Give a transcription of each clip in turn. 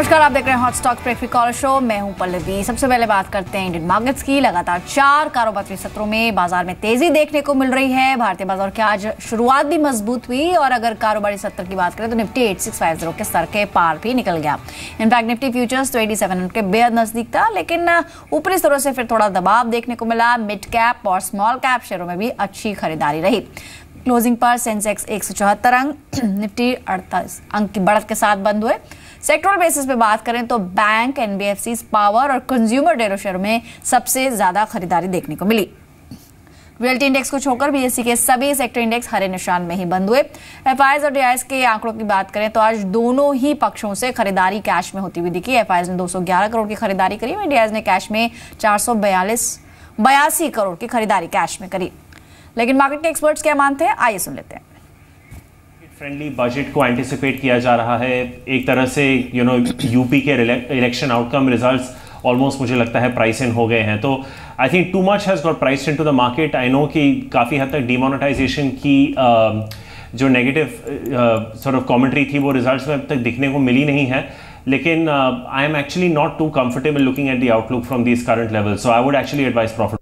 नमस्कार, आप देख रहे हैं hot stock breakfast call show. मैं हूं पल्लवी। सबसे पहले बात करते हैं इंडियन मार्केट्स की। लगातार 4 कारोबारी सत्रों में बाजार में तेजी देखने को मिल रही है। भारतीय बाजार की आज शुरुआत भी मजबूत हुई और अगर कारोबारी सत्र की बात करें तो निफ्टी 8650 के स्तर के पार भी निकल गया। इनफैक्ट निफ्टी फ्यूचर्स तो 8700 के बेहद नजदीक था, लेकिन ऊपरी स्तरों से फिर थोड़ा दबाव देखने को मिला। मिड कैप और स्मॉल कैप शेयरों में भी अच्छी खरीदारी रही। क्लोजिंग पर सेंसेक्स 174 अंक, निफ्टी 48 अंक की बढ़त के साथ बंद हुए। सेक्टरल बेसिस पे बात करें तो बैंक, एनबीएफसी, पावर और कंज्यूमर ड्यूरेबल शेयर में सबसे ज्यादा खरीदारी देखने को मिली। रियल्टी इंडेक्स को छोड़कर बीएसई के सभी सेक्टर इंडेक्स हरे निशान में ही बंद हुए। एफआईज और डीआईएस के आंकड़ों की बात करें तो आज दोनों ही पक्षों से खरीदारी कैश में होती हुई दिखी। एफआईज ने 211 करोड़ की खरीदारी करी, डीआईएस ने कैश में 482 करोड़ की खरीदारी कैश में करी। लेकिन मार्केट के एक्सपर्ट्स क्या मानते हैं, आइए सुन लेते हैं। फ्रेंडली बजट को एंटिसिपेट किया जा रहा है। एक तरह से यूपी के इलेक्शन आउटकम रिजल्ट्स ऑलमोस्ट मुझे लगता है प्राइस इन हो गए हैं। तो I think too much has got priced into the market. I know कि काफ़ी हद तक डिमोनेटाइजेशन की जो नेगेटिव सॉर्ट ऑफ कमेंट्री थी वो रिजल्ट्स में अब तक दिखने को मिली नहीं है, लेकिन I am actually not too comfortable looking at the outlook from this current level, so I would actually advise profit.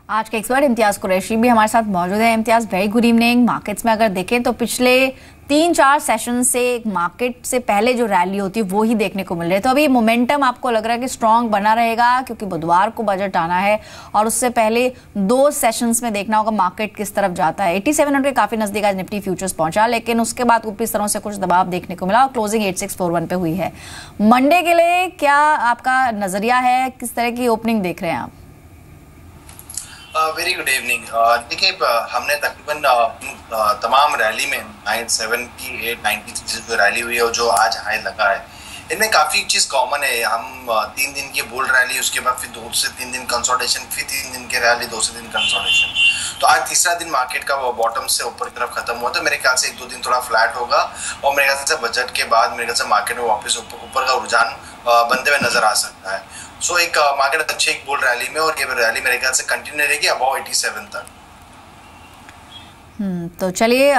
आज के एक्सपर्ट इम्तियाज कुरैशी भी हमारे साथ मौजूद है। Imtiaz, very good evening. Markets में अगर देखें तो पिछले 3-4 सेशन से मार्केट से पहले जो रैली होती है वो ही देखने को मिल रही है। तो अभी मोमेंटम आपको लग रहा है कि स्ट्रांग बना रहेगा, क्योंकि बुधवार को बजट आना है और उससे पहले 2 सेशंस में देखना होगा मार्केट किस तरफ जाता है। 8700 के काफी नजदीक आज निफ्टी फ्यूचर्स पहुंचा, लेकिन उसके बाद ऊपरी स्तरों से कुछ दबाव देखने को मिला और क्लोजिंग 8641 पे हुई है। मंडे के लिए क्या आपका नजरिया है, किस तरह की ओपनिंग देख रहे हैं आप? Very good evening. देखिए, हमने तकरीबन तमाम रैली में 970, 893 जो रैली हुई है और जो आज हाई लगा है, इनमें काफ़ी चीज़ कॉमन है। हम 3 दिन की बुल रैली, उसके बाद फिर 2 से 3 दिन कंसोलिडेशन, फिर 3 दिन के रैली, 2 से 3 कंसोलिडेशन। तो आज तीसरा दिन मार्केट का बॉटम से ऊपर की तरफ खत्म हुआ, तो मेरे ख्याल से 1-2 दिन थोड़ा फ्लैट होगा और मेरे ख्याल से बजट के बाद मेरे ख्याल से मार्केट में वापस ऊपर का रुझान बनते हुए नजर आ सकता है। सो एक मार्केट अच्छी एक बुल रैली में, और ये रैली मेरे ख्याल से कंटिन्यू रहेगी अबाउट 87 तक। तो चलिए,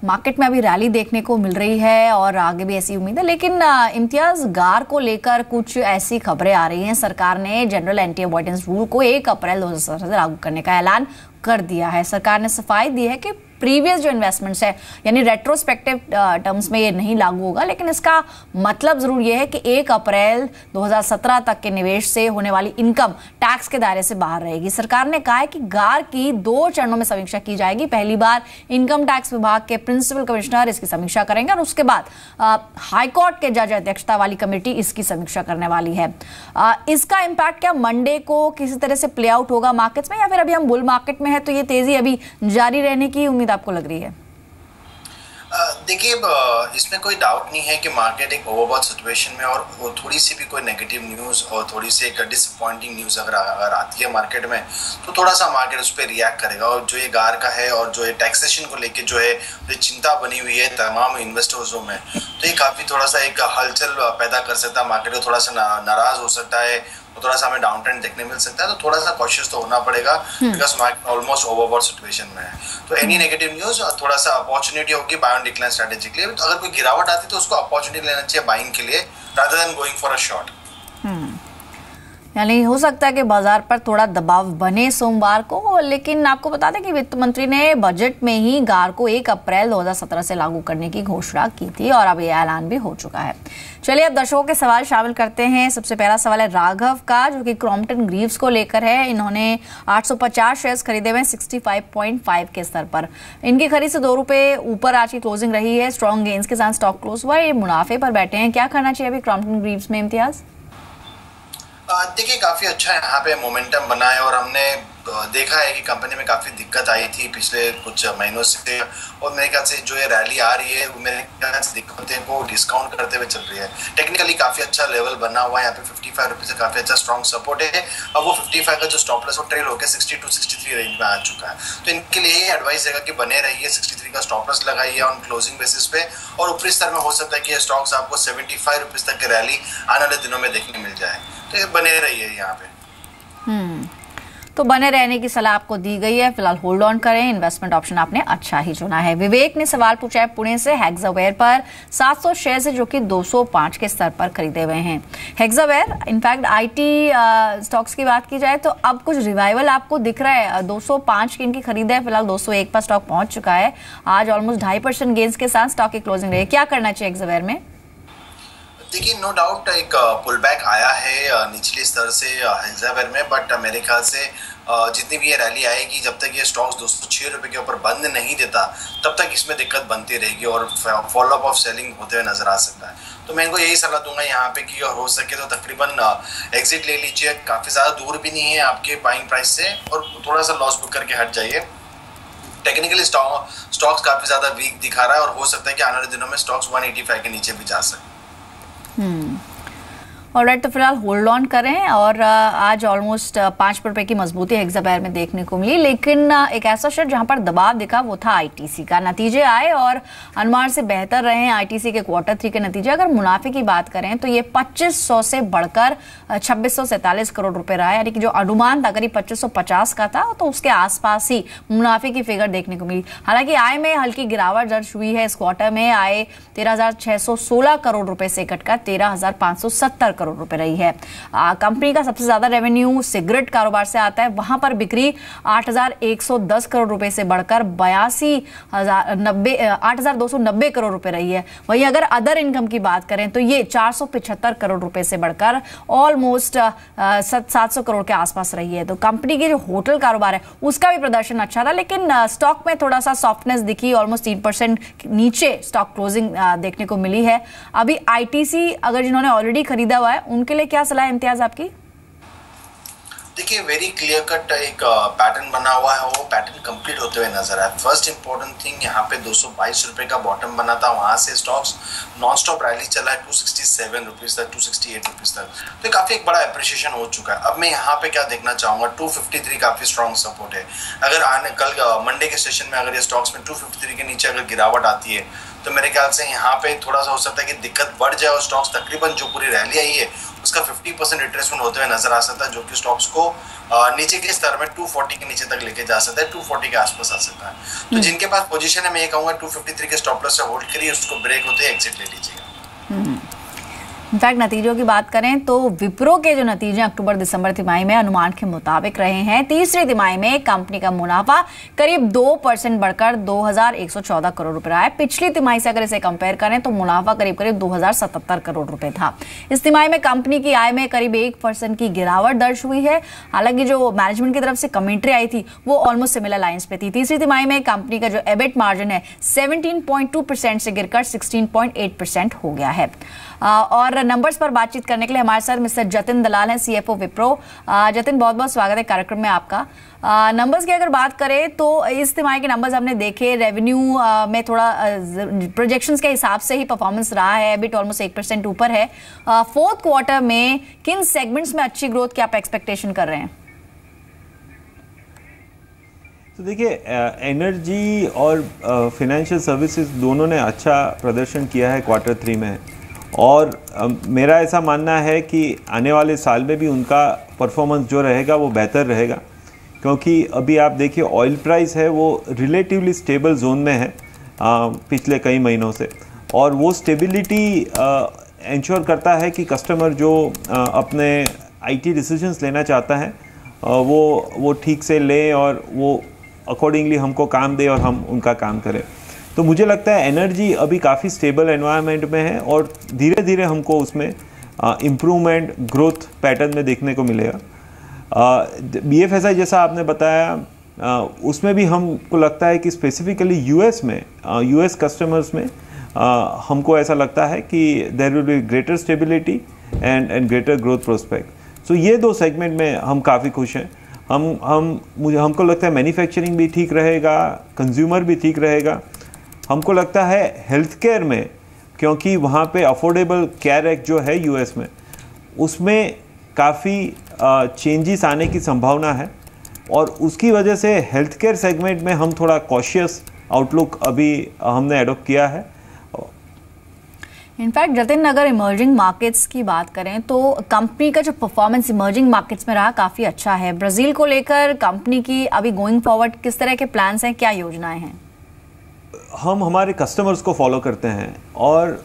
मार्केट में अभी रैली देखने को मिल रही है और आगे भी ऐसी उम्मीद है, लेकिन इम्तियाज, गार को लेकर कुछ ऐसी खबरें आ रही हैं। सरकार ने जनरल एंटी अवॉइडेंस रूल को 1 अप्रैल 2017 से लागू करने का ऐलान कर दिया है। सरकार ने सफाई दी है कि प्रीवियस जो इन्वेस्टमेंट्स है, यानी रेट्रोस्पेक्टिव टर्म्स में ये नहीं लागू होगा, लेकिन इसका मतलब जरूर ये है कि 1 अप्रैल 2017 तक के निवेश से होने वाली इनकम टैक्स के दायरे से बाहर रहेगी। सरकार ने कहा है कि गार की 2 चरणों में समीक्षा की जाएगी। पहली बार इनकम टैक्स विभाग के प्रिंसिपल कमिश्नर इसकी समीक्षा करेंगे और उसके बाद हाईकोर्ट के जज अध्यक्षता वाली कमेटी इसकी समीक्षा करने वाली है। इसका इम्पैक्ट क्या मंडे को किसी तरह से प्ले आउट होगा मार्केट्स में, या फिर अभी हम बुल मार्केट में है तो ये तेजी अभी जारी रहने की उम्मीद आपको लग रही है? देखिए, इसमें कोई डाउट नहीं है कि मार्केट एक ओवरबॉट सिचुएशन में, और थोड़ी सी भी कोई नेगेटिव न्यूज़ और थोड़ी सी एक डिसअपॉइंटिंग न्यूज़ अगर आती है मार्केट में, तो थोड़ा सा मार्केट उस पर रिएक्ट करेगा। और जो ये गार का है और जो ये टैक्सेशन को लेके जो है चिंता बनी हुई है तमाम इन्वेस्टर्सों में, तो ये काफ़ी थोड़ा सा एक हलचल पैदा कर सकता है। मार्केट को थोड़ा सा नाराज हो सकता है, थोड़ा सा हमें डाउन ट्रेंड देखने मिल सकता है। तो थोड़ा सा कॉशियस तो होना पड़ेगा, because market almost overbought situation में है। तो एनी नेगेटिव न्यूज़ थोड़ा सा अपॉर्चुनिटी होगी बाय ऑन डिक्लाइन स्ट्रेटेजी के लिए। तो अगर कोई गिरावट आती है तो उसको अपॉर्चुनिटी लेना चाहिए बाइंग के लिए, rather than going for a short. यानी हो सकता है कि बाजार पर थोड़ा दबाव बने सोमवार को, लेकिन आपको बता दें कि वित्त मंत्री ने बजट में ही गार को 1 अप्रैल 2017 से लागू करने की घोषणा की थी और अब यह ऐलान भी हो चुका है। चलिए, अब दर्शकों के सवाल शामिल करते हैं। सबसे पहला सवाल है राघव का, जो कि क्रॉम्पटन ग्रीव्स को लेकर है। इन्होंने 850 शेयर्स खरीदे हुए 65.5 के स्तर पर। इनकी खरीद से 2 रुपए ऊपर आज की क्लोजिंग रही है। स्ट्रॉन्ग गेन्स के साथ स्टॉक क्लोज हुआ है। ये मुनाफे पर बैठे हैं। क्या करना चाहिए अभी क्रॉम्पटन ग्रीव्स में, इम्तियाज? देखिए, काफ़ी अच्छा यहाँ पे मोमेंटम बना है और हमने देखा है कि कंपनी में काफ़ी दिक्कत आई थी पिछले कुछ महीनों से, और मेरे ख्याल से जो ये रैली आ रही है मेरे ख्याल से दिक्कतें को डिस्काउंट करते हुए चल रही है। टेक्निकली काफ़ी अच्छा लेवल बना हुआ है, यहाँ पे 55 रुपये से काफ़ी अच्छा स्ट्रॉन्ग सपोर्ट है। अब वो 55 का जो स्टॉप लॉस वो ट्रेल होकर 62-63 रेंज में आ चुका है। तो इनके लिए ये एडवाइस रहेगा कि बने रहिए, 63 का स्टॉप लॉस लगाइए ऑन क्लोजिंग बेसिस पे, और ऊपरी स्तर में हो सकता है कि ये स्टॉक्स आपको 75 रुपीज़ तक की रैली आने वाले दिनों में देखने मिल जाए। तो ये बने रहिए यहाँ पे। तो बने रहने की सलाह आपको दी गई है, फिलहाल होल्ड ऑन करें, इन्वेस्टमेंट ऑप्शन आपने अच्छा ही चुना है। विवेक ने सवाल पूछा है पुणे से, हेक्सावेयर पर 700 शेयर से जो कि 205 के स्तर पर खरीदे हुए हैं। हेक्सावेयर इनफैक्ट आईटी स्टॉक्स की बात की जाए तो अब कुछ रिवाइवल आपको दिख रहा है। 205 की इनकी खरीद है, फिलहाल 201 पर स्टॉक पहुंच चुका है। आज ऑलमोस्ट 2.5% गेंस के साथ स्टॉक की क्लोजिंग रही है। क्या करना चाहिए हेक्सावेयर में? देखिए, नो डाउट एक पुल बैक आया है निचले स्तर से हेक्सावेयर में, बट मेरे ख्याल से जितनी भी ये रैली आएगी, जब तक ये स्टॉक्स 206 रुपये के ऊपर बंद नहीं देता तब तक इसमें दिक्कत बनती रहेगी और फॉलो अप ऑफ सेलिंग होते हुए नजर आ सकता है। तो मैं इनको यही सलाह दूंगा यहाँ पे कि हो सके तो तकरीबन एग्जिट ले लीजिए। काफ़ी ज़्यादा दूर भी नहीं है आपके बाइंग प्राइस से, और थोड़ा सा लॉस बुक करके हट जाइए। टेक्निकली स्टॉक्स काफ़ी ज़्यादा वीक दिखा रहा है और हो सकता है कि आने वाले दिनों में स्टॉक्स 185 के नीचे भी जा सकते। ऑलराइट, तो फिलहाल होल्ड ऑन करें। और आज ऑलमोस्ट 5 रुपए की मजबूती हेक्सावेयर में देखने को मिली, लेकिन एक ऐसा शेयर जहां पर दबाव दिखा वो था आईटीसी का। नतीजे आए और अनुमान से बेहतर रहे आईटीसी के Q3 के नतीजे। अगर मुनाफे की बात करें तो ये 2500 से बढ़कर 2647 करोड़ रुपए रहा है, यानी कि जो अनुमान था करीब 2550 का था, तो उसके आसपास ही मुनाफे की फिगर देखने को मिली। हालांकि आय में हल्की गिरावट दर्ज हुई है। इस क्वार्टर में आय 13,616 करोड़ रुपए से घटकर 13,570 करोड़ रुपए रही है। कंपनी का सबसे ज्यादा रेवेन्यू सिगरेट कारोबार से आता है, वहां पर बिक्री 8,110 करोड़ रुपए से बढ़कर 8,290 करोड़ रुपए रही है। वहीं अगर अदर इनकम की बात करें तो ये 475 करोड़ रुपए से बढ़कर ऑलमोस्ट 700 करोड़ के आसपास रही है। तो कंपनी की जो होटल कारोबार है उसका भी प्रदर्शन अच्छा था, लेकिन स्टॉक में थोड़ा सा सॉफ्टनेस दिखी, ऑलमोस्ट 3% नीचे स्टॉक क्लोजिंग देखने को मिली है। अभी आईटीसी अगर जिन्होंने ऑलरेडी खरीदा हुआ है उनके लिए क्या सलाह है इम्तियाज आपकी? देखिए, वेरी क्लियर कट एक पैटर्न बना हुआ है, वो पैटर्न कंप्लीट होते हुए नजर आया। फर्स्ट इंपॉर्टेंट थिंग, यहाँ पे 222 रुपए का बॉटम बना था, वहां से स्टॉक्स नॉन स्टॉप रैली चला है 267 रुपीज तक, 268 रुपीज तक, तो काफी एक बड़ा अप्रिशिएशन हो चुका है। अब मैं यहाँ पे क्या देखना चाहूंगा, 253 काफी स्ट्रॉन्ग सपोर्ट है। अगर आने कल मंडे के सेशन में अगर ये स्टॉक्स में 253 के नीचे अगर गिरावट आती है तो मेरे ख्याल से यहाँ पे थोड़ा सा हो सकता है कि दिक्कत बढ़ जाए और स्टॉक्स तकरीबन जो पूरी रैली आई है उसका 50% रिट्रेसमेंट होते हुए नजर आ सकता है, जो कि स्टॉक्स को नीचे के स्तर में 240 के नीचे तक लेके जा सकता है, 240 के आसपास आ सकता है। तो जिनके पास पोजीशन है, मैं ये कहूंगा 253 के स्टॉप लॉस से होल्ड करिए, उसको ब्रेक होते एग्जिट ले लीजिएगा। इनफैक्ट नतीजों की बात करें तो विप्रो के जो नतीजे अक्टूबर दिसंबर तिमाही में अनुमान के मुताबिक रहे हैं। तीसरी तिमाही में कंपनी का मुनाफा करीब 2% बढ़कर 2,114 करोड़ रुपए रहा है। पिछली तिमाही से अगर इसे कंपेयर करें तो मुनाफा करीब 2,077 करोड़ रुपए था। इस तिमाही में कंपनी की आय में करीब 1% की गिरावट दर्ज हुई है। हालांकि जो मैनेजमेंट की तरफ से कमेंट्री आई थी वो ऑलमोस्ट सिमिलर लाइंस पे थी। तीसरी तिमाही में कंपनी का जो एबिट मार्जिन है 17.2% से गिरकर 16.8% हो गया है। और नंबर्स पर बातचीत करने के लिए हमारे साथ मिस्टर जतिन दलाल हैं, सीएफओ विप्रो। जतिन, बहुत बहुत स्वागत है कार्यक्रम में आपका। नंबर्स की अगर बात करें तो इस तिमाही के नंबर्स हमने देखे, रेवेन्यू में थोड़ा प्रोजेक्शंस के हिसाब से ही परफॉर्मेंस रहा है, एबिट ऑलमोस्ट 1% ऊपर है। फोर्थ क्वार्टर में किन सेगमेंट्स में अच्छी ग्रोथ की आप एक्सपेक्टेशन कर रहे हैं? तो देखिए, एनर्जी और फाइनेंशियल सर्विसेज दोनों ने अच्छा प्रदर्शन किया है Q3 में, और मेरा ऐसा मानना है कि आने वाले साल में भी उनका परफॉर्मेंस जो रहेगा वो बेहतर रहेगा, क्योंकि अभी आप देखिए ऑयल प्राइस है वो रिलेटिवली स्टेबल जोन में है पिछले कई महीनों से, और वो स्टेबिलिटी इंश्योर करता है कि कस्टमर जो अपने आईटी डिसीजंस लेना चाहता है वो ठीक से ले और वो अकॉर्डिंगली हमको काम दे और हम उनका काम करें। तो मुझे लगता है एनर्जी अभी काफ़ी स्टेबल एनवायरनमेंट में है और धीरे धीरे हमको उसमें इम्प्रूवमेंट ग्रोथ पैटर्न में देखने को मिलेगा। BFSI जैसा आपने बताया, उसमें भी हमको लगता है कि स्पेसिफिकली यूएस में यूएस कस्टमर्स में हमको ऐसा लगता है कि there will be greater stability and greater growth prospect. So ये दो सेगमेंट में हम काफ़ी खुश हैं। हमको लगता है मैन्युफैक्चरिंग भी ठीक रहेगा, कंज्यूमर भी ठीक रहेगा। हमको लगता है हेल्थ केयर में, क्योंकि वहाँ पे अफोर्डेबल केयर एक्ट जो है यूएस में, उसमें काफ़ी चेंजेस आने की संभावना है, और उसकी वजह से हेल्थ केयर सेगमेंट में हम थोड़ा कॉशियस आउटलुक अभी हमने एडॉप्ट किया है। इनफैक्ट जतिन, अगर इमर्जिंग मार्केट्स की बात करें तो कंपनी का जो परफॉर्मेंस इमर्जिंग मार्केट्स में रहा काफी अच्छा है। ब्राजील को लेकर कंपनी की अभी गोइंग फॉरवर्ड किस तरह के प्लान्स हैं, क्या योजनाएं हैं? हम हमारे कस्टमर्स को फॉलो करते हैं और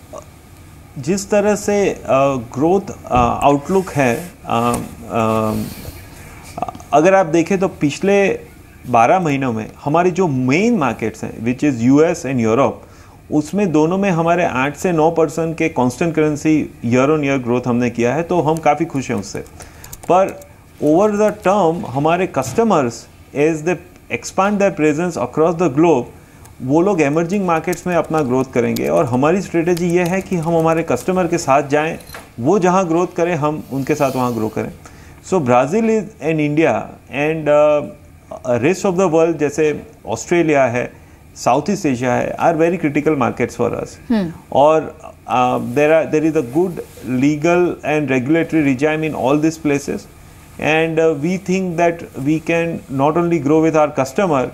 जिस तरह से ग्रोथ आउटलुक है, अगर आप देखें तो पिछले 12 महीनों में हमारी जो मेन मार्केट्स हैं which is US and Europe, उसमें दोनों में हमारे 8 से 9% के constant currency year on year growth हमने किया है, तो हम काफ़ी खुश हैं उससे। पर ओवर द टर्म हमारे customers as they expand their presence across the globe, वो लोग एमर्जिंग मार्केट्स में अपना ग्रोथ करेंगे और हमारी स्ट्रेटेजी ये है कि हम हमारे कस्टमर के साथ जाएं, वो जहां ग्रोथ करें हम उनके साथ वहां ग्रो करें। So Brazil is and India and rest of the world जैसे ऑस्ट्रेलिया है, साउथ ईस्ट एशिया है, are very critical markets for us. और there is a good legal and regulatory regime in all this places and we think that we can not only grow with our customer,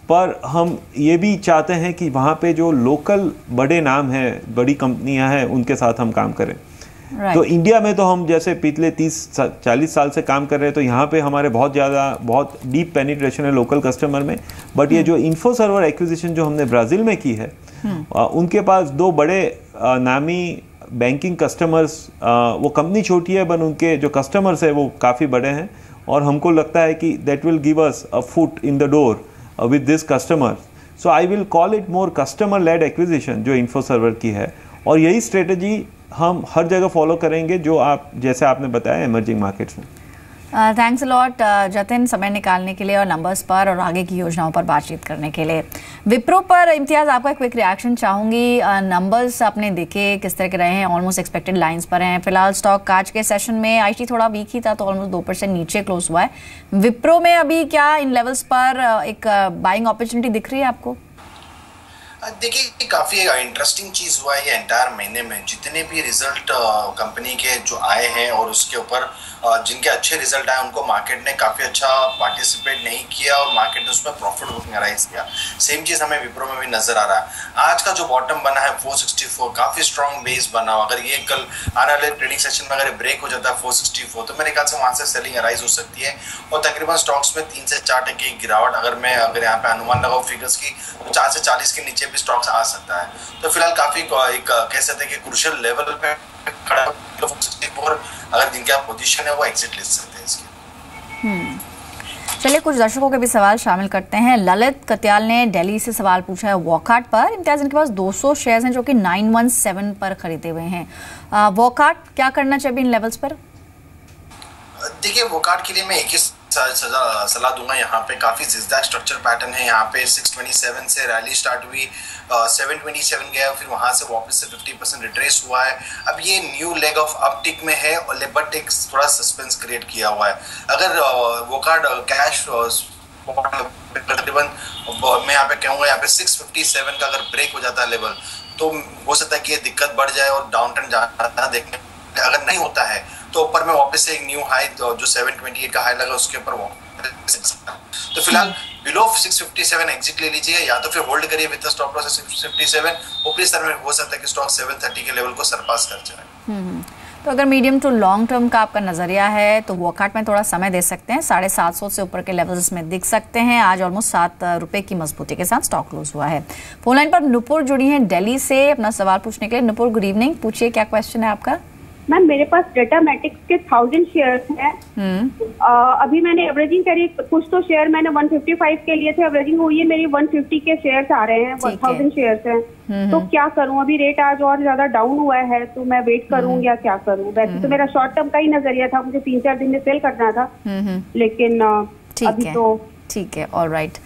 पर हम ये भी चाहते हैं कि वहाँ पे जो लोकल बड़े नाम हैं, बड़ी कंपनियाँ हैं, उनके साथ हम काम करें। तो इंडिया में तो हम जैसे पिछले 30-40 साल से काम कर रहे हैं, तो यहाँ पे हमारे बहुत डीप पेनिट्रेशन है लोकल कस्टमर में। बट ये जो इन्फो सर्वर एक्विजिशन जो हमने ब्राज़ील में की है, उनके पास 2 बड़े नामी बैंकिंग कस्टमर्स, वो कंपनी छोटी है बट उनके जो कस्टमर्स है वो काफ़ी बड़े हैं और हमको लगता है कि that will give us a foot in the door with this customer. So I will call it more customer led acquisition जो इन्फो सर्वर की है, और यही स्ट्रेटजी हम हर जगह फॉलो करेंगे जो जैसे आपने बताया इमर्जिंग मार्केट्स में। थैंक्स अ लॉट जतिन, समय निकालने के लिए और नंबर्स पर और आगे की योजनाओं पर बातचीत करने के लिए। विप्रो पर इम्तियाज, आपका क्विक रिएक्शन चाहूंगी। नंबर्स आपने देखे किस तरह के रहे हैं, ऑलमोस्ट एक्सपेक्टेड लाइंस पर हैं। फिलहाल स्टॉक आज के सेशन में आईटी थोड़ा वीक ही था, तो ऑलमोस्ट 2% नीचे क्लोज हुआ है। विप्रो में अभी क्या इन लेवल्स पर एक बाइंग अपॉर्चुनिटी दिख रही है आपको? देखिए, काफ़ी इंटरेस्टिंग चीज़ हुआ है ये एंटायर महीने में। जितने भी रिजल्ट कंपनी के जो आए हैं और उसके ऊपर जिनके अच्छे रिजल्ट आए उनको मार्केट ने काफ़ी अच्छा पार्टिसिपेट नहीं किया और मार्केट ने उसमें प्रॉफिट बुकिंग राइज किया। सेम चीज़ हमें विप्रो में भी नजर आ रहा है। आज का जो बॉटम बना है 464, काफ़ी स्ट्रॉन्ग बेस बना हो। अगर ये कल आने वाले ट्रेडिंग सेशन में अगर ब्रेक हो जाता है 464, तो मेरे ख्याल से वहाँ से सेलिंग राइज हो सकती है और तकरीबन स्टॉक्स में 3 से 4% की गिरावट अगर यहाँ पे अनुमान लगाऊँ फिगर्स की, तो 4 से 40 के नीचे भी स्टॉक्स आ सकता है। तो फिलहाल काफ़ी एक कह सकते हैं कि क्रूशियल लेवल पे खड़ा 464, अगर जिनके आप पोजीशन है वो एग्जिट ले सकते हैं इसके। चलिए कुछ दर्शकों के भी सवाल शामिल करते हैं। ललित कत्याल ने दिल्ली से सवाल पूछा है वॉकहार्ट पर। इम्तियाज, इनके पास 200 शेयर्स हैं जो कि 917 पर खरीदे हुए हैं। वॉकहार्ट क्या करना चाहिए इन लेवल्स पर? देखिए, वॉकहार्ट के लिए मैं एक ही सलाह दूंगा। यहाँ पे काफी जिगजैग स्ट्रक्चर पैटर्न है। यहाँ पे 627 से रैली स्टार्ट हुई, 727 गया, फिर वहां से वापस से 50% रिट्रेस हुआ है। अब ये न्यू लेग ऑफ अपटिक में है और बट एक थोड़ा सस्पेंस क्रिएट किया हुआ है। अगर वॉकहार्ट कैश तकरीबन मैं यहाँ पे कहूँगा यहाँ पे 657 का अगर ब्रेक हो जाता है लेवल, तो हो सकता है कि ये दिक्कत बढ़ जाए और डाउन ट्रेंड जाना देखने। अगर नहीं होता है तो ऊपर में वापस से एक न्यू हाई जो 728 का हाई लगा उसके ऊपर तो फिलहाल बिलो 657 एग्जिट ले लीजिए, या तो फिर होल्ड करिए विद स्टॉप लॉस 657। ऊपरी स्तर में हो सकता है कि स्टॉक 730 के लेवल को सरपास कर जाए। तो अगर मीडियम टू लॉन्ग टर्म का आपका नजरिया है तो वॉकहार्ट में थोड़ा समय दे सकते हैं। 750 से ऊपर के लेवल्स में दिख सकते हैं। आज ऑलमोस्ट 7 रुपए की मजबूती के साथ स्टॉक क्लोज हुआ है। फोन लाइन पर नुपुर जुड़ी है दिल्ली से अपना सवाल पूछने के लिए। नुपुर, गुड इवनिंग, पूछिए क्या क्वेश्चन है आपका? मैम, मेरे पास डेटामेटिक्स के 1000 शेयर्स हैं। अभी मैंने एवरेजिंग करी, कुछ तो शेयर मैंने 155 के लिए थे, एवरेजिंग हुई है मेरी 150 के शेयर्स आ रहे हैं, 1000 शेयर्स हैं। तो क्या करूं? अभी रेट आज और ज्यादा डाउन हुआ है, तो मैं वेट करूं या क्या करूं? वैसे तो मेरा शॉर्ट टर्म का ही नजरिया था, मुझे 3-4 दिन में सेल करना था, लेकिन अभी तो ठीक है। ऑलराइट।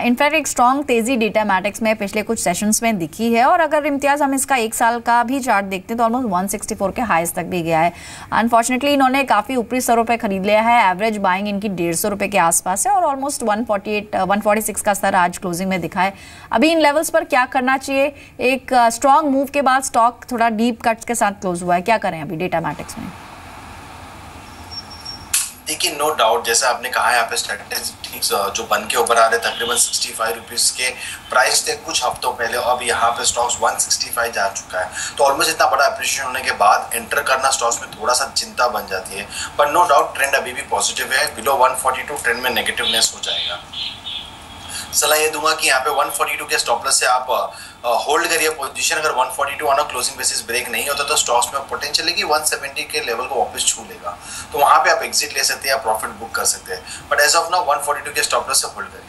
इनफैक्ट एक स्ट्रॉन्ग तेजी डेटामेटिक्स में पिछले कुछ सेशंस में दिखी है और अगर इम्तियाज हम इसका 1 साल का भी चार्ट देखते हैं तो ऑलमोस्ट 164 के हाईस तक भी गया है। अनफॉर्चुनेटली इन्होंने काफी ऊपरी स्तरों पे खरीद लिया है। एवरेज बाइंग इनकी 150 रुपए के आसपास है और ऑलमोस्ट 146 का स्तर आज क्लोजिंग में दिखा है। अभी इन लेवल्स पर क्या करना चाहिए? एक स्ट्रॉन्ग मूव के बाद स्टॉक थोड़ा डीप कट्स के साथ क्लोज हुआ है, क्या करें अभी डेटामेटिक्स में? देखिए नो डाउट जैसा आपने कहा है यहाँ पे स्टैटिस्टिक्स जो बन के ऊपर आ रहे तकरीबन 65 रुपीज़ के प्राइस थे कुछ हफ्तों पहले, अब यहाँ पे स्टॉक्स 165 जा चुका है। तो ऑलमोस्ट इतना बड़ा अप्रिशिएशन होने के बाद एंटर करना स्टॉक्स में थोड़ा सा चिंता बन जाती है, पर नो डाउट ट्रेंड अभी भी पॉजिटिव है। बिलो 142 ट्रेंड में नेगेटिवनेस हो जाएगा। सलाह ये दूंगा कि यहाँ पे 142 के स्टॉप लॉस से आप होल्ड करिए पोजीशन। अगर 142 ऑन क्लोजिंग बेसिस ब्रेक नहीं होता तो स्टॉक्स में पोटेंशियल है कि 170 के लेवल को वापस छू लेगा, तो वहाँ पे आप एग्जिट ले सकते हैं या प्रॉफिट बुक कर सकते हैं। बट एज ऑफ नाउ 142 के स्टॉप लॉस से होल्ड करिए।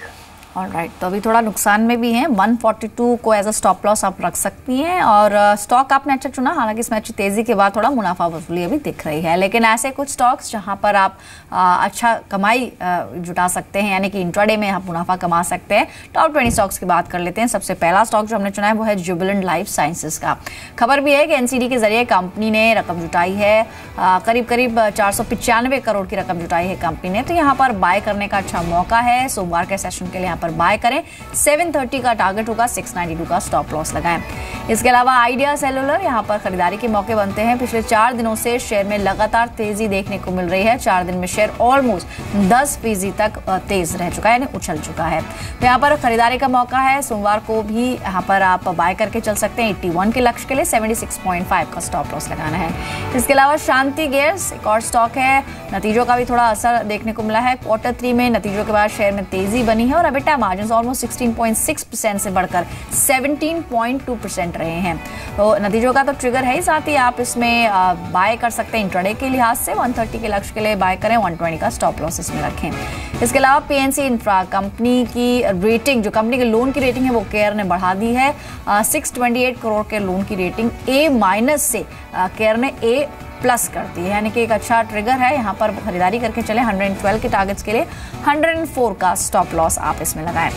ऑलराइट, तो अभी थोड़ा नुकसान में भी हैं। 142 को एज अ स्टॉप लॉस आप रख सकती हैं और स्टॉक आपने अच्छा चुना। हालांकि इसमें अच्छी तेजी के बाद थोड़ा मुनाफा वसूली अभी दिख रही है, लेकिन ऐसे कुछ स्टॉक्स जहां पर आप अच्छा कमाई जुटा सकते हैं, यानी कि इंट्राडे में आप मुनाफा कमा सकते हैं। टॉप 20 स्टॉक्स की बात कर लेते हैं। सबसे पहला स्टॉक जो हमने चुना है वो है जुबिलेंट लाइफ साइंसेज का। खबर भी है कि एनसीडी के जरिए कंपनी ने रकम जुटाई है, करीब 495 करोड़ की रकम जुटाई है कंपनी ने। तो यहाँ पर बाय करने का अच्छा मौका है। सोमवार के सेशन के लिए यहाँ पर बाय करें। 730 का टारगेट होगा, 692 का स्टॉप लॉस लगाएं। इसके अलावा आइडिया सेलुलर, यहाँ पर खरीदारी के मौके बनते हैं। पिछले 4 दिनों से शेयर में लगातार तेजी देखने को मिल रही है। 4 दिन में शेयर ऑलमोस्ट 10% तक तेज रह चुका है, यानी उछल चुका है। तो यहाँ पर खरीदारी का मौका है। सोमवार को भी यहाँ पर आप बाय करके चल सकते हैं। 81 के लक्ष्य के लिए 76.5 का स्टॉप लॉस लगाना है। इसके अलावा शांति गेयर्स एक और स्टॉक है। नतीजों का भी थोड़ा असर देखने को मिला है। Q3 में नतीजों के बाद शेयर में तेजी बनी है और EBITDA मार्जिन ऑलमोस्ट 16.6% से बढ़कर 17.2% रहे हैं। तो नतीजों का तो ट्रिगर है ही, साथ ही आप इसमें बाय कर सकते हैं इंट्राडे के लिहाज से। 130 के लक्ष्य के लिए बाय करें, 120 का स्टॉप लॉस इसमें रखें। इसके अलावा पीएनसी इंफ्रा कंपनी की रेटिंग, जो कंपनी के लोन की रेटिंग है वो केयर ने बढ़ा दी है। 628 करोड़ के लोन की रेटिंग A- से केयर ने A+ कर दी है, यानी कि एक अच्छा ट्रिगर है। यहाँ पर खरीदारी करके चले। 112 के टारगेट्स के लिए 104 का स्टॉप लॉस आप इसमें लगाएं।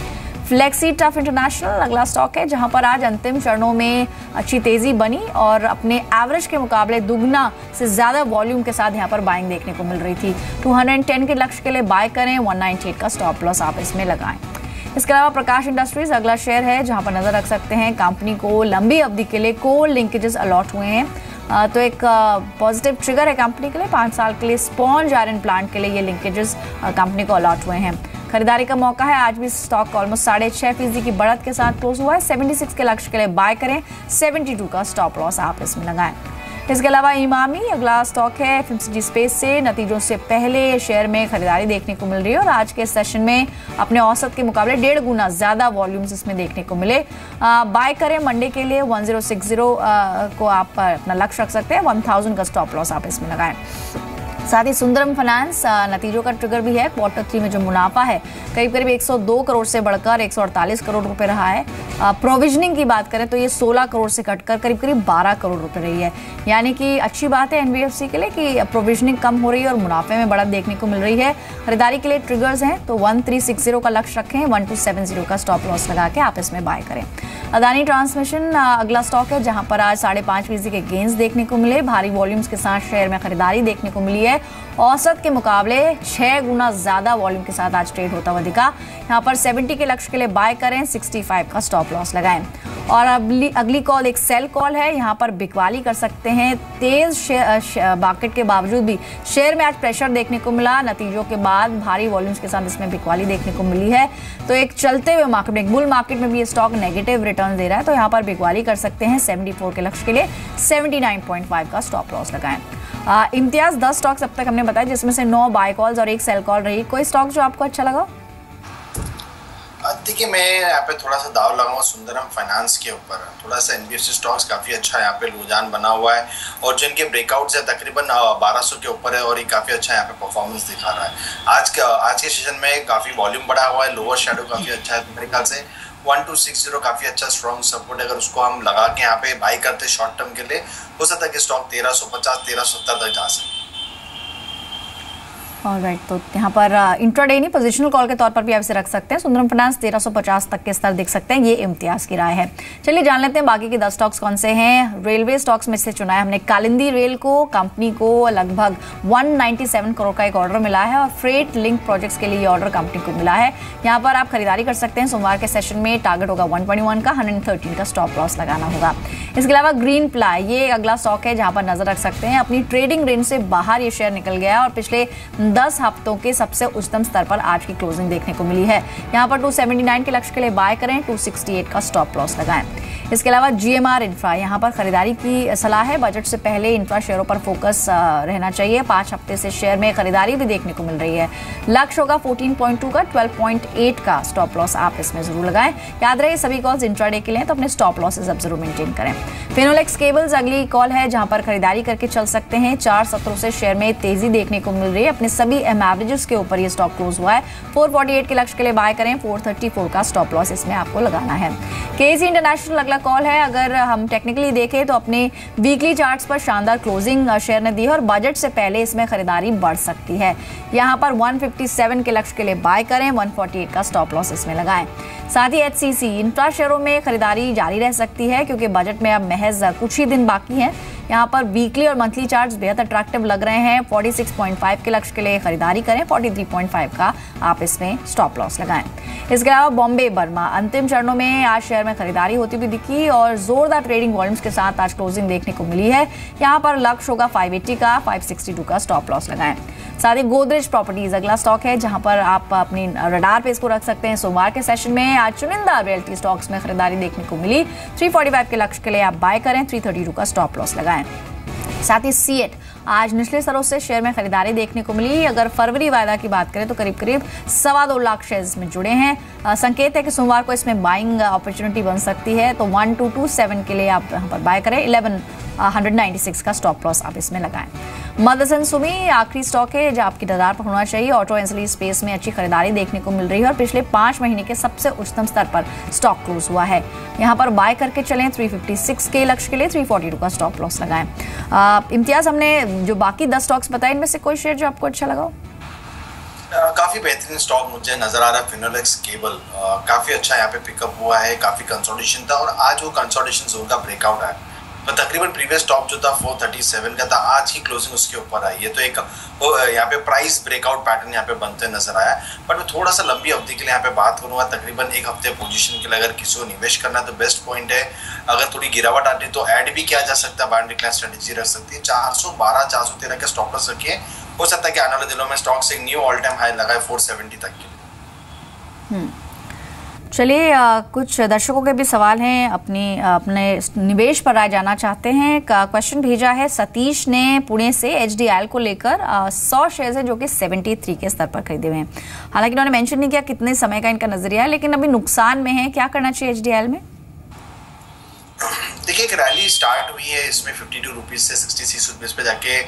फ्लेक्सी टफ इंटरनेशनल अगला स्टॉक है, जहां पर आज अंतिम चरणों में अच्छी तेजी बनी और अपने एवरेज के मुकाबले दुगना से ज्यादा वॉल्यूम के साथ यहां पर बाइंग देखने को मिल रही थी। 210 के लक्ष्य के लिए बाय करें, 198 का स्टॉप लॉस आप इसमें लगाएं। इसके अलावा प्रकाश इंडस्ट्रीज अगला शेयर है, जहां पर नजर रख सकते हैं। कंपनी को लंबी अवधि के लिए कोल लिंकेजेस अलॉट हुए हैं, तो एक पॉजिटिव ट्रिगर है कंपनी के लिए। 5 साल के लिए स्पॉन्ज आयरन प्लांट के लिए ये लिंकेजेस कंपनी को अलॉट हुए हैं। खरीदारी का मौका है। आज भी स्टॉक ऑलमोस्ट 6.5% की बढ़त के साथ क्लोज हुआ है। 76 के लक्ष्य के लिए बाय करें, 72 का स्टॉप लॉस आप इसमें लगाएं। इसके अलावा इमामी अगला स्टॉक है FMCG स्पेस से। नतीजों से पहले शेयर में खरीदारी देखने को मिल रही है और आज के सेशन में अपने औसत के मुकाबले 1.5 गुना ज्यादा वॉल्यूम्स इसमें देखने को मिले। बाय करें मंडे के लिए 1060 को आप अपना लक्ष्य रख सकते हैं। 1000 का स्टॉप लॉस आप इसमें लगाएं। साथ ही सुंदरम फाइनेंस नतीजों का ट्रिगर भी है। Q3 में जो मुनाफा है करीब 102 करोड़ से बढ़कर 148 करोड़ रुपए रहा है। प्रोविजनिंग की बात करें तो ये 16 करोड़ से घटकर करीब 12 करोड़ रुपए रही है, यानी कि अच्छी बात है NBFC के लिए कि प्रोविजनिंग कम हो रही है और मुनाफे में बढ़त देखने को मिल रही है। खरीदारी के लिए ट्रिगर्स हैं, तो 1360 का लक्ष्य रखें, 1270 का स्टॉप लॉस लगा के आप इसमें बाय करें। अदानी ट्रांसमिशन अगला स्टॉक है, जहां पर आज 5.5% के गेंस देखने को मिले। भारी वॉल्यूम्स के साथ शेयर में खरीदारी देखने को मिली है। औसत के मुकाबले 6 गुना ज्यादा वॉल्यूम के साथ आज ट्रेड होता हुआ दिखा। यहाँ पर 70 के लक्ष्य के लिए बाय करें, 65 का स्टॉप लॉस लगाएं। और अगली कॉल एक सेल कॉल है, यहाँ पर बिकवाली कर सकते हैं। तेज मार्केट के बावजूद भी शेयर में आज प्रेशर देखने को मिला। नतीजों के बाद भारी वॉल्यूम्स के साथ इसमें बिकवाली देखने को मिली है। तो एक चलते हुए मार्केट में, एक बुल मार्केट में भी ये स्टॉक नेगेटिव रिटर्न दे रहा है, तो यहाँ पर बिकवाली कर सकते हैं। 74 के लक्ष्य के लिए 79.5 का स्टॉप लॉस लगाएं। इम्तियाज 10 स्टॉक्स अब तक हमने बताया, जिसमें से 9 बाय कॉल्स और 1 सेल कॉल रही। कोई स्टॉक जो आपको अच्छा लगा? देखिए मैं यहाँ पे थोड़ा सा दाव लगाऊंगा सुंदरम फाइनेंस के ऊपर। थोड़ा सा NBFC स्टॉक्स काफ़ी अच्छा यहाँ पे रुझान बना हुआ है और जो इनके ब्रेकआउट्स है तकरीबन 1200 के ऊपर है और ये काफ़ी अच्छा यहाँ पे परफॉर्मेंस दिखा रहा है। आज के सेशन में काफ़ी वॉल्यूम बढ़ा हुआ है, लोअर शेडो काफ़ी अच्छा है। मेरे ख्याल से 1260 काफ़ी अच्छा स्ट्रॉन्ग सपोर्ट है। अगर उसको हम लगा के यहाँ पे बाई करते शॉर्ट टर्म के लिए, हो सकता है कि स्टॉक 1350-1370 तक जा सके। ऑलराइट, तो यहाँ पर इंट्राडे नहीं, पोजिशनल कॉल के तौर पर भी आप इसे रख सकते हैं। सुंदरम फाइनेंस 1350 तक के स्तर देख सकते हैं। ये इम्तियाज की राय है। चलिए जान लेते हैं बाकी के 10 स्टॉक्स कौन से हैं। रेलवे स्टॉक्स में से चुना है हमने कालिंदी रेल को। कंपनी को लगभग 197 करोड़ का एक ऑर्डर मिला है और फ्रेट लिंक प्रोजेक्ट्स के लिए ये ऑर्डर कंपनी को मिला है। यहाँ पर आप खरीदारी कर सकते हैं। सोमवार के सेशन में टारगेट होगा 121 का, 113 का स्टॉप लॉस लगाना होगा। इसके अलावा ग्रीन प्लाई ये अगला स्टॉक है, जहाँ पर नजर रख सकते हैं। अपनी ट्रेडिंग रेंज से बाहर ये शेयर निकल गया और पिछले 10 हफ्तों के सबसे उच्चतम स्तर पर आज की क्लोजिंग देखने को मिली है। यहाँ पर 279 के लक्ष्य के लिए बाय करें, 268 का स्टॉप लॉस लगाएं। इसके अलावा GMR इंफ्रा, यहाँ पर खरीदारी की सलाह है। बजट से पहले इंफ्रा शेयरों पर फोकस रहना चाहिए। 5 हफ्ते से शेयर में खरीदारी भी देखने को मिल रही है। लक्ष्य होगा 14.2 का, 12.8 का स्टॉप लॉस आप इसमें जरूर लगाएं। याद रहे सभी कॉल्स इंट्राडे के लिए, तो अपने स्टॉप लॉसेस अब जरूर मेंटेन करें। फिनोलेक्स केबल्स अगली कॉल है जहां पर खरीदारी करके चल सकते हैं। 4 सत्रों से शेयर में तेजी देखने को मिल रही है। अपने सभी एवरेजेस के ऊपर ये स्टॉक क्लोज हुआ है। 448 के लक्ष्य के लिए बाय करें, 434 का स्टॉप लॉस इसमें आपको लगाना है। केजी इंटरनेशनल अगला कॉल है। अगर हम टेक्निकली देखें तो अपने वीकली चार्ट्स पर शानदार क्लोजिंग शेयर ने दी है और बजट से पहले इसमें खरीदारी बढ़ सकती है। यहां पर 157 के लक्ष्य के लिए बाय करें, 148 का स्टॉप लॉस इसमें लगाएं। साथ ही HCC इंफ्रा शेयरों में खरीदारी जारी रह सकती है क्योंकि बजट में अब महज कुछ ही दिन बाकी हैं। यहाँ पर वीकली और मंथली चार्ट्स बेहद अट्रैक्टिव लग रहे हैं। 46.5 के लक्ष्य के लिए खरीदारी करें, 43.5 का आप इसमें स्टॉप लॉस लगाएं। इसके अलावा बॉम्बे बर्मा अंतिम चरणों में आज शेयर में खरीदारी होती हुई दिखी और जोरदार ट्रेडिंग वॉल्यूम्स के साथ आज क्लोजिंग देखने को मिली है। यहाँ पर लक्ष्य होगा 580 का, 562 का स्टॉप लॉस लगाएं। साथ ही गोदरेज प्रॉपर्टीज अगला स्टॉक है जहां पर आप अपनी रडार पे इसको रख सकते हैं। सोमवार के सेशन में आज चुनिंदा रियल्टी स्टॉक्स में खरीदारी देखने को मिली। 345 के लक्ष्य के लिए आप बाय करें, 332 का स्टॉप लॉस लगाएं। साथ ही सीएट आज निचले स्तरों से शेयर में खरीदारी देखने को मिली। अगर फरवरी वायदा की बात करें तो करीब 2.25 लाख शेयर्स में जुड़े हैं। संकेत है कि सोमवार को इसमें बाइंग अपॉर्चुनिटी बन सकती है, तो 1227 के लिए आप यहाँ पर बाय करें, 1196 का स्टॉप लॉस आप इसमें लगाएं। मदरसन सुमी आखिरी स्टॉक है जो आपकी रडार पर होना चाहिए। ऑटो एंसिलरी स्पेस में अच्छी खरीदारी देखने को मिल रही है और पिछले 5 महीने के सबसे उच्चतम स्तर पर स्टॉक क्लोज हुआ है। यहाँ पर बाय करके चलें, 356 के लक्ष्य के लिए 342 का स्टॉप लॉस लगाएं। इम्तियाज, हमने जो बाकी 10 स्टॉक्स बताए इनमें से कोई शेयर जो आपको अच्छा लगा? काफी बेहतरीन स्टॉक मुझे नजर आ रहा है। फिनोलेक्स केबल काफी अच्छा यहाँ पे पिकअप हुआ है, काफी कंसोलिडेशन था और आज वो कंसोलिडेशन जोन का ब्रेकआउट है। तो तकरीबन प्रीवियस टॉप जो था 437 का था, आज की क्लोजिंग उसके ऊपर आई है। तो एक यहाँ पे प्राइस ब्रेकआउट पैटर्न यहाँ पे बनते नजर आया। बट मैं थोड़ा सा लंबी अवधि के लिए यहाँ पे बात करूंगा। तकरीबन 1 हफ्ते पोजीशन के लिए अगर किसी को निवेश करना है तो बेस्ट पॉइंट है। अगर थोड़ी गिरावट आती है तो ऐड भी किया जा सकता है, बाय एंड डिक्लाइन स्ट्रेटेजी रख सकती है। 412 413 के स्टॉप लॉस रखिए, हो सकता है कि आने वाले दिनों में स्टॉक से एक न्यू ऑल टाइम हाई लगाए 470 तक के। चलिए, कुछ दर्शकों के भी सवाल हैं, अपने निवेश पर राय जानना चाहते हैं। क्वेश्चन भेजा है सतीश ने पुणे से HDIL को लेकर। 100 शेयर्स हैं जो कि 73 के स्तर पर खरीदे हुए हैं। हालांकि उन्होंने मेंशन नहीं किया कितने समय का इनका नजरिया है, लेकिन अभी नुकसान में है। क्या करना चाहिए HDIL में? देखिए, एक रैली स्टार्ट हुई है इसमें 52 रुपीज से 66 रुपीज पे जाके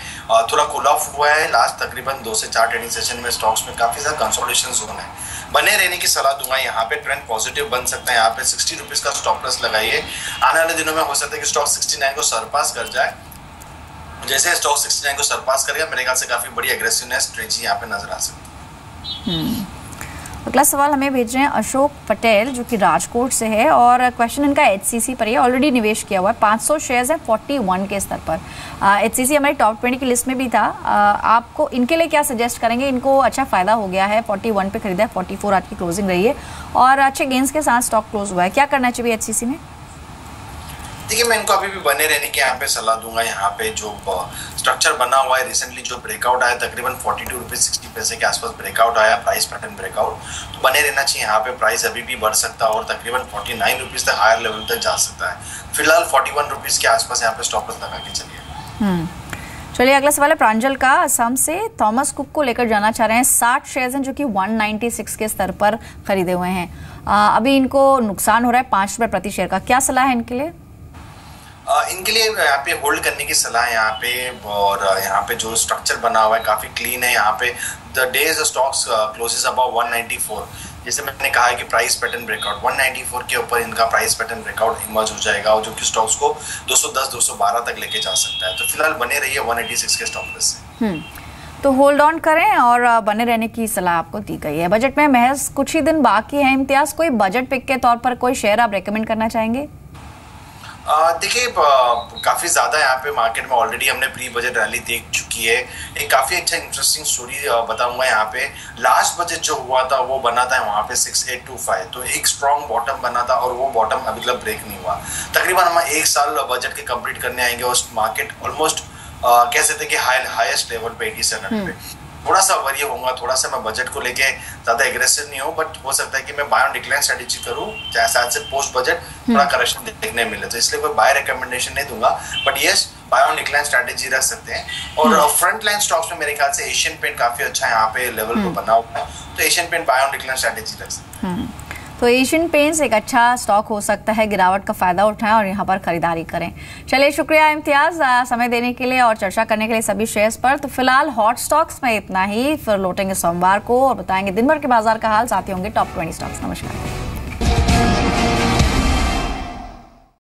थोड़ा कूल ऑफ हुआ है। लास्ट तकरीबन 2 से 4 ट्रेडिंग सेशन में स्टॉक्स में काफी ज्यादा कंसोलिडेशन जोन है। बने रहने की सलाह दूंगा। यहाँ पे ट्रेंड पॉजिटिव बन सकता है। यहाँ पे 60 रुपीज का स्टॉप लॉस लगाइए। आने वाले दिनों में हो सकता है कि स्टॉक 69 को सरपास कर जाए। जैसे स्टॉक 69 को सरपास करेगा, मेरे ख्याल से काफी बड़ी एग्रेसिवनेस स्ट्रेटजी यहाँ पे नजर आ सकती है। अगला सवाल हमें भेज रहे हैं अशोक पटेल जो कि राजकोट से है और क्वेश्चन इनका HCC पर है। ऑलरेडी निवेश किया हुआ है, 500 शेयर्स है 41 के स्तर पर। HCC हमारी टॉप 20 की लिस्ट में भी था। आपको इनके लिए क्या सजेस्ट करेंगे? इनको अच्छा फायदा हो गया है, 41 पे खरीदा है, 44 आज की क्लोजिंग रही है और अच्छे गेंस के साथ स्टॉक क्लोज हुआ है। क्या करना चाहिए HCC में? देखिए, मैं इनको अभी भी बने रहने की यहाँ पे सलाह दूंगा। यहाँ पे जो स्ट्रक्चर बना हुआ है, रिसेंटली जो ब्रेकआउट आया तकरीबन 42 रुपीज 60 पैसे के आसपास ब्रेकआउट आया, प्राइस पैटर्न ब्रेकआउट, तो बने रहना चाहिए। यहाँ पे प्राइस अभी भी बढ़ सकता है और तकरीबन 49 रुपीज तक हायर लेवल तक जा सकता है। फिलहाल 41 रुपीज के आसपास यहाँ पे स्टॉप लॉस लगा के चलिए। चलिए, अगला सवाल है प्रांजल का असम से। थॉमस कुक को लेकर जाना चाह रहे हैं। 60 शेयर्स हैं जो कि 196 के स्तर पर खरीदे हुए हैं। अभी इनको नुकसान हो रहा है 5 रुपये प्रति शेयर का। क्या सलाह है इनके लिए? इनके लिए यहाँ पे होल्ड करने की सलाह है यहाँ पे। और यहाँ पे जो स्ट्रक्चर बना हुआ है काफी क्लीन है। यहाँ पे the day's stocks closes about 194, जैसे मैंने कहा है कि प्राइस पैटर्न ब्रेकआउट 194 के ऊपर इनका प्राइस पैटर्न ब्रेकआउट इमर्ज हो जाएगा और जो कि स्टॉक्स को 210 212 तक लेके जा सकता है। तो फिलहाल बने रहिए 186 के स्टॉप लॉस से। तो होल्ड ऑन करें और बने रहने की सलाह आपको दी गई है। बजट में महज कुछ ही दिन बाकी है। इम्तियाज, कोई बजट पिक के तौर पर कोई शेयर आप रेकमेंड करना चाहेंगे? देखिए, काफी ज्यादा यहाँ पे मार्केट में ऑलरेडी हमने प्री बजट रैली देख चुकी है। एक काफी अच्छा इंटरेस्टिंग स्टोरी बताऊंगा। यहाँ पे लास्ट बजट जो हुआ था वो बना था वहाँ पे 6825, तो एक स्ट्रॉन्ग बॉटम बना था और वो बॉटम अभी तक ब्रेक नहीं हुआ। तकरीबन हम 1 साल बजट के कंप्लीट करने आएंगे और मार्केट ऑलमोस्ट कह सकते हैं कि हाईएस्ट लेवल पे 87 पे। थोड़ा सा वरी होऊंगा, थोड़ा सा मैं बजट को लेके ज्यादा एग्रेसिव नहीं हूँ, बट हो सकता है कि मैं बाय ऑन डिक्लाइन स्ट्रेटेजी करूँ, शायद से पोस्ट बजट थोड़ा करेक्शन देखने मिले, तो इसलिए कोई बाय रिकमेंडेशन नहीं दूंगा, but yes buy on decline strategy रख सकते हैं। और फ्रंट लाइन स्टॉक्स में मेरे ख्याल से एशियन पेंट काफी अच्छा यहाँ पे लेवल पे बना हुआ है, तो Asian Paint buy on decline strategy रख सकते हैं। तो एशियन पेंट्स एक अच्छा स्टॉक हो सकता है, गिरावट का फायदा उठाएं और यहाँ पर खरीदारी करें। चलिए, शुक्रिया इम्तियाज समय देने के लिए और चर्चा करने के लिए सभी शेयर्स पर। तो फिलहाल हॉट स्टॉक्स में इतना ही, फिर लौटेंगे सोमवार को और बताएंगे दिन भर के बाजार का हाल, साथ ही होंगे टॉप 20 स्टॉक्स। नमस्कार।